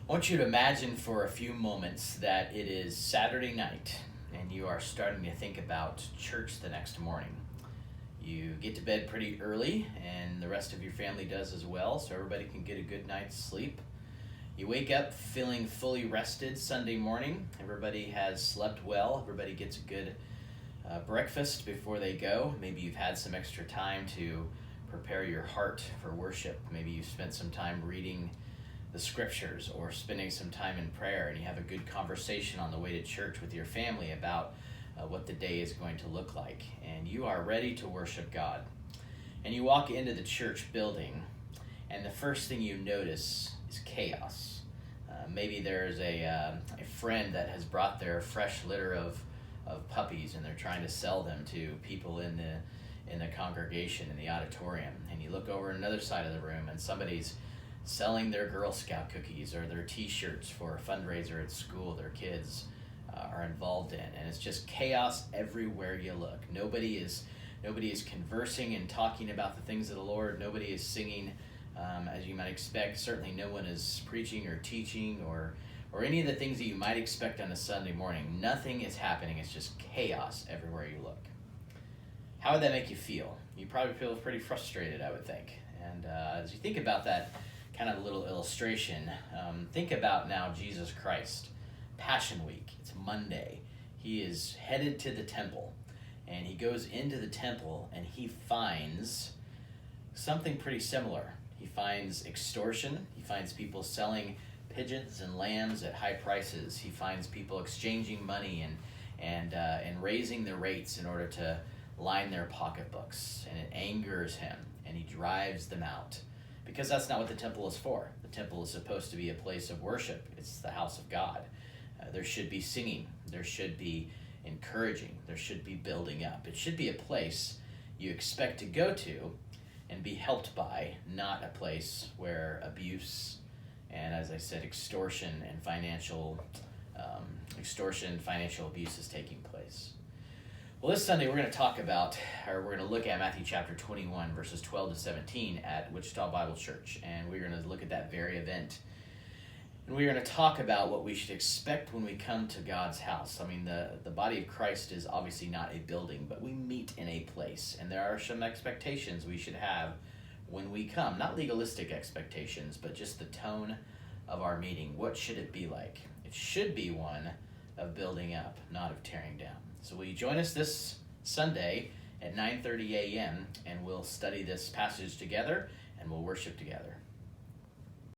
I want you to imagine for a few moments that it is Saturday night and you are starting to think about church the next morning. You get to bed pretty early and the rest of your family does as well, so everybody can get a good night's sleep. You wake up feeling fully rested Sunday morning. Everybody has slept well. Everybody gets a good breakfast before they go. Maybe you've had some extra time to prepare your heart for worship. Maybe you've spent some time reading the scriptures or spending some time in prayer, and you have a good conversation on the way to church with your family about what the day is going to look like, and you are ready to worship God. And you walk into the church building, and the first thing you notice is chaos. Maybe there's a friend that has brought their fresh litter of puppies, and they're trying to sell them to people in the congregation, in the auditorium. And you look over another side of the room, and somebody's selling their Girl Scout cookies or their t-shirts for a fundraiser at school their kids are involved in. And it's just chaos everywhere you look. Nobody is conversing and talking about the things of the Lord. Nobody is singing as you might expect. Certainly no one is preaching or teaching or any of the things that you might expect on a Sunday morning. Nothing is happening. It's just chaos everywhere you look. How would that make you feel? You probably feel pretty frustrated, I would think. And as you think about that kind of a little illustration, think about now Jesus Christ. Passion Week, it's Monday. He is headed to the temple, and he goes into the temple and he finds something pretty similar. He finds extortion. He finds people selling pigeons and lambs at high prices. He finds people exchanging money and raising the rates in order to line their pocketbooks, and it angers him, and he drives them out. Because that's not what the temple is for. The temple is supposed to be a place of worship. It's the house of God. There should be singing. There should be encouraging. There should be building up. It should be a place you expect to go to and be helped by, not a place where abuse and, as I said, extortion, financial abuse is taking place. Well, this Sunday we're going to look at Matthew chapter 21, verses 12 to 17 at Wichita Bible Church, and we're going to look at that very event. And we're going to talk about what we should expect when we come to God's house. I mean, the body of Christ is obviously not a building, but we meet in a place, and there are some expectations we should have when we come. Not legalistic expectations, but just the tone of our meeting. What should it be like? It should be one of building up, not of tearing down. So will you join us this Sunday at 9:30 a.m. and we'll study this passage together and we'll worship together.